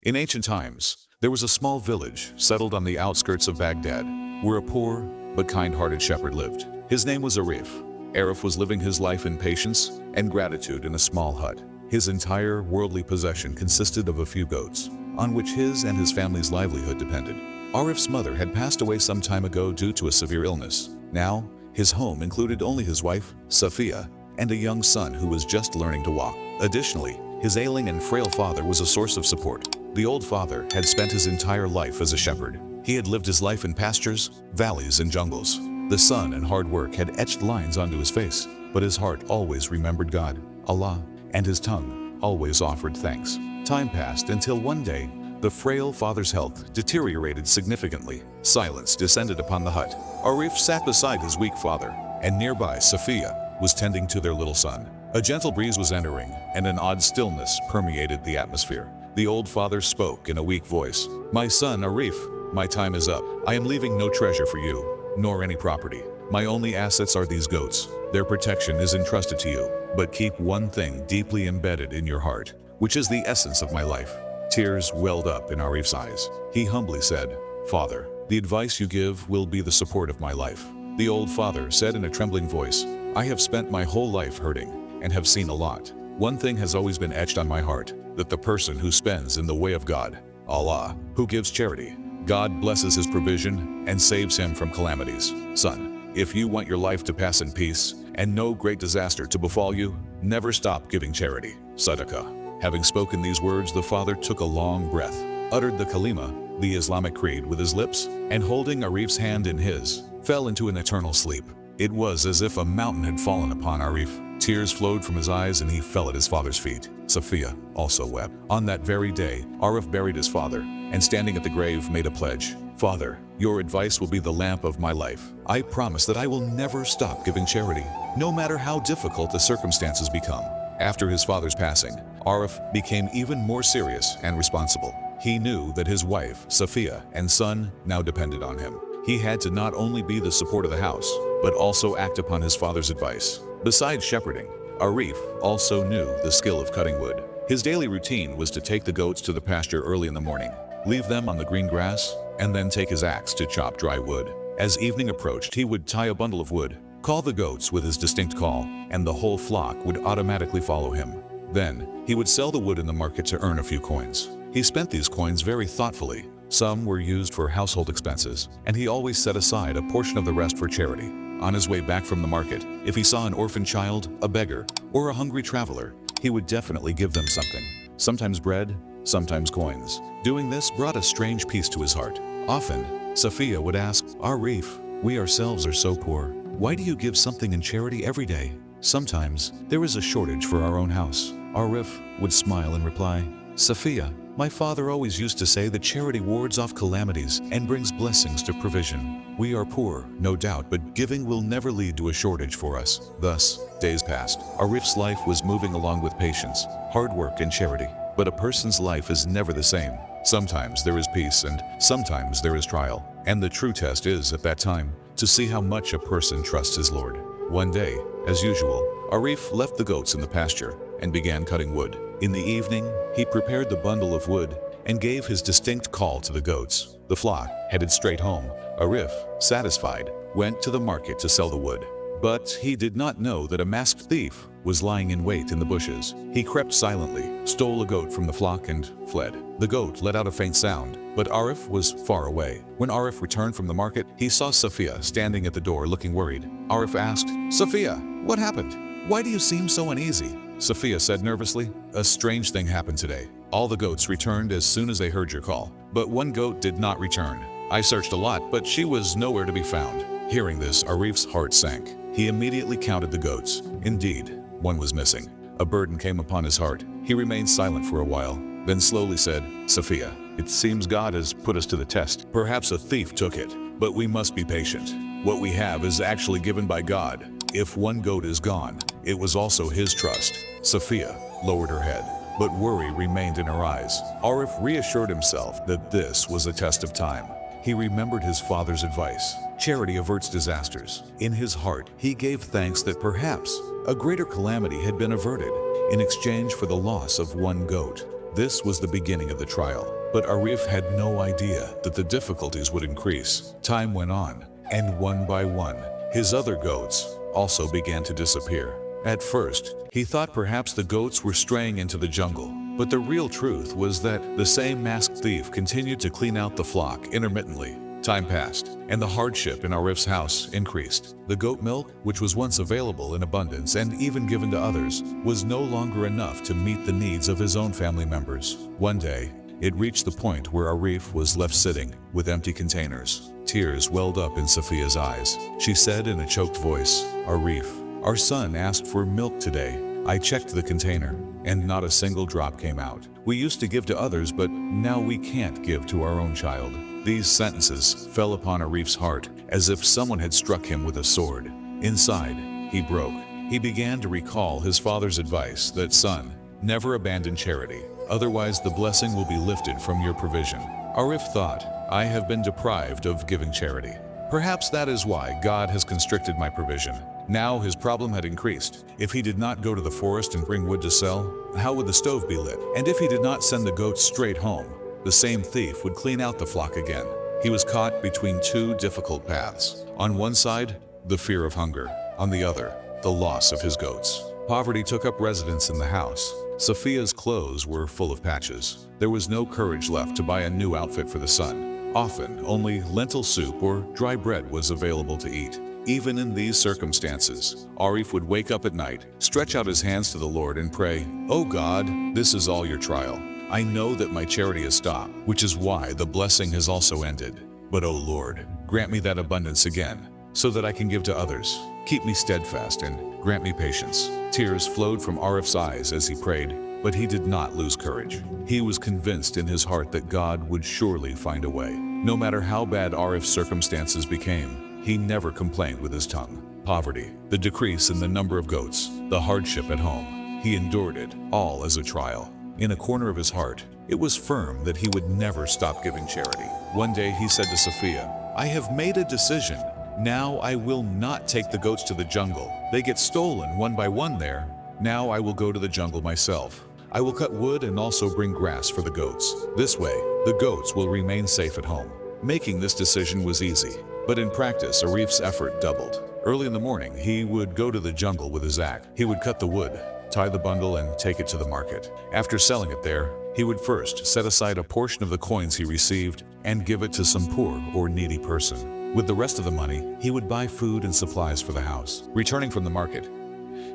In ancient times, there was a small village settled on the outskirts of Baghdad, where a poor but kind-hearted shepherd lived. His name was Arif. Arif was living his life in patience and gratitude in a small hut. His entire worldly possession consisted of a few goats, on which his and his family's livelihood depended. Arif's mother had passed away some time ago due to a severe illness. Now, his home included only his wife, Safiya, and a young son who was just learning to walk. Additionally, his ailing and frail father was a source of support. The old father had spent his entire life as a shepherd. He had lived his life in pastures, valleys, and jungles. The sun and hard work had etched lines onto his face, but his heart always remembered God, Allah, and his tongue always offered thanks. Time passed until one day, the frail father's health deteriorated significantly. Silence descended upon the hut. Arif sat beside his weak father, and nearby Safiya was tending to their little son. A gentle breeze was entering, and an odd stillness permeated the atmosphere. The old father spoke in a weak voice. "My son, Arif, my time is up. I am leaving no treasure for you, nor any property. My only assets are these goats. Their protection is entrusted to you. But keep one thing deeply embedded in your heart, which is the essence of my life." Tears welled up in Arif's eyes. He humbly said, "Father, the advice you give will be the support of my life." The old father said in a trembling voice, "I have spent my whole life hurting and have seen a lot. One thing has always been etched on my heart, that the person who spends in the way of God, Allah, who gives charity, God blesses his provision and saves him from calamities. Son, if you want your life to pass in peace and no great disaster to befall you, never stop giving charity. Sadaqah." Having spoken these words, the father took a long breath, uttered the kalima, the Islamic creed, with his lips, and holding Arif's hand in his, fell into an eternal sleep. It was as if a mountain had fallen upon Arif. Tears flowed from his eyes and he fell at his father's feet. Safiya also wept. On that very day, Arif buried his father, and standing at the grave made a pledge. "Father, your advice will be the lamp of my life. I promise that I will never stop giving charity, no matter how difficult the circumstances become." After his father's passing, Arif became even more serious and responsible. He knew that his wife, Safiya, and son now depended on him. He had to not only be the support of the house, but also act upon his father's advice. Besides shepherding, Arif also knew the skill of cutting wood. His daily routine was to take the goats to the pasture early in the morning, leave them on the green grass, and then take his axe to chop dry wood. As evening approached, he would tie a bundle of wood, call the goats with his distinct call, and the whole flock would automatically follow him. Then, he would sell the wood in the market to earn a few coins. He spent these coins very thoughtfully. Some were used for household expenses, and he always set aside a portion of the rest for charity. On his way back from the market, if he saw an orphan child, a beggar, or a hungry traveler, he would definitely give them something. Sometimes bread, sometimes coins. Doing this brought a strange peace to his heart. Often, Safiya would ask, "Arif, we ourselves are so poor. Why do you give something in charity every day?" "Sometimes there is a shortage for our own house." Arif would smile and reply, "Safiya, my father always used to say that charity wards off calamities and brings blessings to provision. We are poor, no doubt, but giving will never lead to a shortage for us." Thus, days passed. Arif's life was moving along with patience, hard work, and charity. But a person's life is never the same. Sometimes there is peace and sometimes there is trial. And the true test is, at that time, to see how much a person trusts his Lord. One day, as usual, Arif left the goats in the pasture and began cutting wood. In the evening, he prepared the bundle of wood and gave his distinct call to the goats. The flock headed straight home. Arif, satisfied, went to the market to sell the wood. But he did not know that a masked thief was lying in wait in the bushes. He crept silently, stole a goat from the flock, and fled. The goat let out a faint sound, but Arif was far away. When Arif returned from the market, he saw Safiya standing at the door looking worried. Arif asked, "Safiya, what happened? Why do you seem so uneasy?" Safiya said nervously, "A strange thing happened today. All the goats returned as soon as they heard your call, but one goat did not return. I searched a lot, but she was nowhere to be found." Hearing this, Arif's heart sank. He immediately counted the goats. Indeed, one was missing. A burden came upon his heart. He remained silent for a while, then slowly said, "Safiya, it seems God has put us to the test. Perhaps a thief took it, but we must be patient. What we have is actually given by God. If one goat is gone, it was also his trust." Safiya lowered her head, but worry remained in her eyes. Arif reassured himself that this was a test of time. He remembered his father's advice. Charity averts disasters. In his heart, he gave thanks that perhaps a greater calamity had been averted in exchange for the loss of one goat. This was the beginning of the trial, but Arif had no idea that the difficulties would increase. Time went on, and one by one, his other goats also began to disappear. At first, he thought perhaps the goats were straying into the jungle, but the real truth was that the same masked thief continued to clean out the flock intermittently. Time passed, and the hardship in Arif's house increased. The goat milk, which was once available in abundance and even given to others, was no longer enough to meet the needs of his own family members. One day, it reached the point where Arif was left sitting with empty containers. Tears welled up in Safia's eyes. She said in a choked voice, "Arif, our son asked for milk today. I checked the container, and not a single drop came out. We used to give to others, but now we can't give to our own child." These sentences fell upon Arif's heart as if someone had struck him with a sword. Inside, he broke. He began to recall his father's advice that, "Son, never abandon charity, otherwise the blessing will be lifted from your provision." Arif thought, "I have been deprived of giving charity. Perhaps that is why God has constricted my provision." Now his problem had increased. If he did not go to the forest and bring wood to sell, how would the stove be lit? And if he did not send the goats straight home, the same thief would clean out the flock again. He was caught between two difficult paths. On one side, the fear of hunger. On the other, the loss of his goats. Poverty took up residence in the house. Safia's clothes were full of patches. There was no courage left to buy a new outfit for the son. Often, only lentil soup or dry bread was available to eat. Even in these circumstances, Arif would wake up at night, stretch out his hands to the Lord and pray, "Oh God, this is all your trial. I know that my charity has stopped, which is why the blessing has also ended. But oh Lord, grant me that abundance again, so that I can give to others. Keep me steadfast and grant me patience." Tears flowed from Arif's eyes as he prayed, but he did not lose courage. He was convinced in his heart that God would surely find a way. No matter how bad Arif's circumstances became, he never complained with his tongue. Poverty, the decrease in the number of goats, the hardship at home, he endured it all as a trial. In a corner of his heart, it was firm that he would never stop giving charity. One day he said to Safia, "I have made a decision. Now I will not take the goats to the jungle. They get stolen one by one there. Now I will go to the jungle myself. I will cut wood and also bring grass for the goats. This way, the goats will remain safe at home." Making this decision was easy, but in practice, Arif's effort doubled. Early in the morning, he would go to the jungle with his axe. He would cut the wood, tie the bundle, and take it to the market. After selling it there, he would first set aside a portion of the coins he received and give it to some poor or needy person. With the rest of the money, he would buy food and supplies for the house. Returning from the market,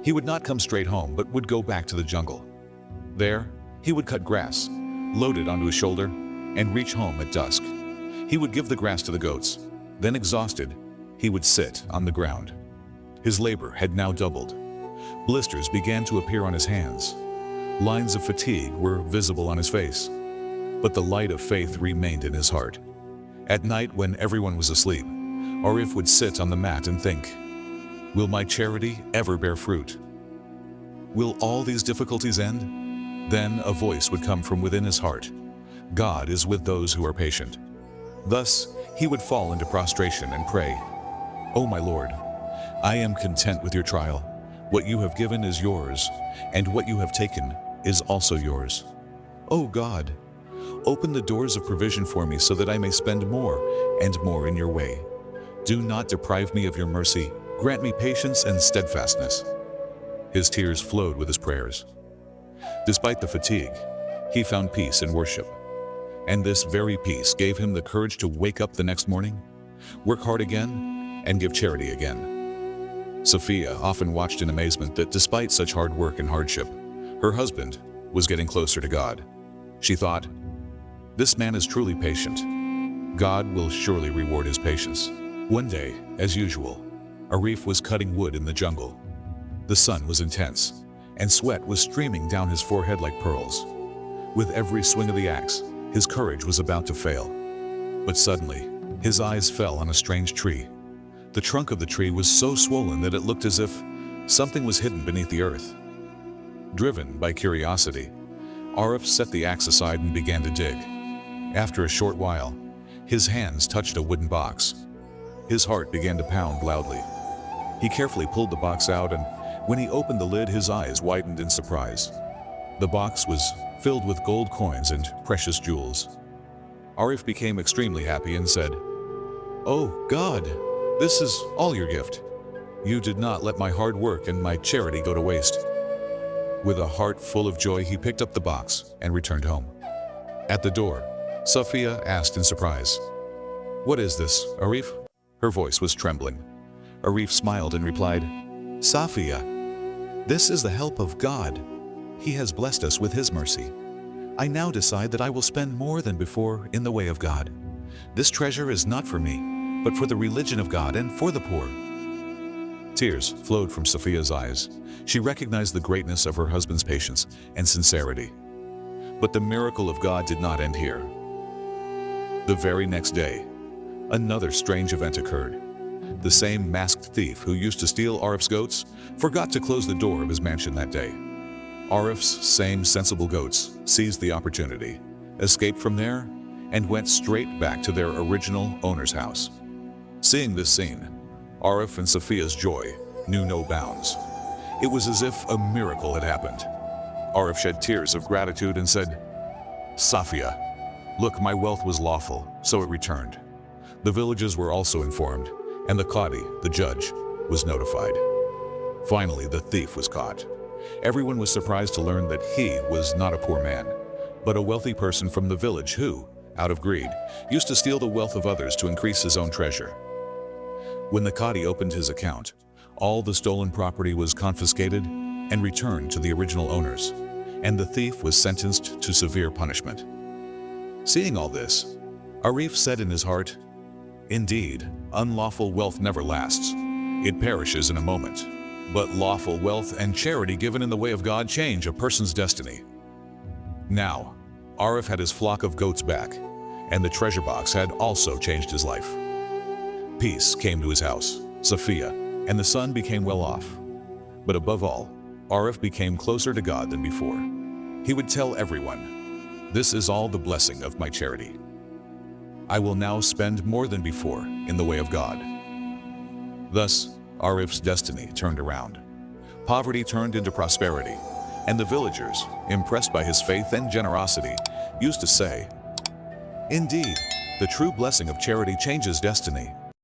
he would not come straight home, but would go back to the jungle. There, he would cut grass, load it onto his shoulder, and reach home at dusk. He would give the grass to the goats. Then, exhausted, he would sit on the ground. His labor had now doubled. Blisters began to appear on his hands. Lines of fatigue were visible on his face. But the light of faith remained in his heart. At night, when everyone was asleep, Arif would sit on the mat and think, "Will my charity ever bear fruit? Will all these difficulties end?" Then a voice would come from within his heart. God is with those who are patient. Thus, he would fall into prostration and pray, "O my Lord, I am content with your trial. What you have given is yours, and what you have taken is also yours. O God, open the doors of provision for me so that I may spend more and more in your way. Do not deprive me of your mercy. Grant me patience and steadfastness." His tears flowed with his prayers. Despite the fatigue, he found peace in worship. And this very peace gave him the courage to wake up the next morning, work hard again, and give charity again. Sophia often watched in amazement that despite such hard work and hardship, her husband was getting closer to God. She thought, "This man is truly patient. God will surely reward his patience." One day, as usual, Arif was cutting wood in the jungle. The sun was intense, and sweat was streaming down his forehead like pearls. With every swing of the axe, his courage was about to fail. But suddenly, his eyes fell on a strange tree. The trunk of the tree was so swollen that it looked as if something was hidden beneath the earth. Driven by curiosity, Arif set the axe aside and began to dig. After a short while, his hands touched a wooden box. His heart began to pound loudly. He carefully pulled the box out, and when he opened the lid, his eyes widened in surprise. The box was filled with gold coins and precious jewels. Arif became extremely happy and said, "Oh God, this is all your gift. You did not let my hard work and my charity go to waste." With a heart full of joy, he picked up the box and returned home. At the door, Safiya asked in surprise, "What is this, Arif?" Her voice was trembling. Arif smiled and replied, "Safiya, this is the help of God. He has blessed us with His mercy. I now decide that I will spend more than before in the way of God. This treasure is not for me, but for the religion of God and for the poor." Tears flowed from Safiya's eyes. She recognized the greatness of her husband's patience and sincerity. But the miracle of God did not end here. The very next day, another strange event occurred. The same masked thief who used to steal Arif's goats forgot to close the door of his mansion that day. Arif's same sensible goats seized the opportunity, escaped from there, and went straight back to their original owner's house. Seeing this scene, Arif and Safiya's joy knew no bounds. It was as if a miracle had happened. Arif shed tears of gratitude and said, "Safiya, look, my wealth was lawful, so it returned." The villagers were also informed, and the Qadi, the judge, was notified. Finally, the thief was caught. Everyone was surprised to learn that he was not a poor man, but a wealthy person from the village who, out of greed, used to steal the wealth of others to increase his own treasure. When the Qadi opened his account, all the stolen property was confiscated and returned to the original owners, and the thief was sentenced to severe punishment. Seeing all this, Arif said in his heart, "Indeed, unlawful wealth never lasts. It perishes in a moment. But lawful wealth and charity given in the way of God change a person's destiny." Now, Arif had his flock of goats back, and the treasure box had also changed his life. Peace came to his house, Safiya, and the son became well off. But above all, Arif became closer to God than before. He would tell everyone, "This is all the blessing of my charity. I will now spend more than before in the way of God." Thus, Arif's destiny turned around. Poverty turned into prosperity, and the villagers, impressed by his faith and generosity, used to say, "Indeed, the true blessing of charity changes destiny."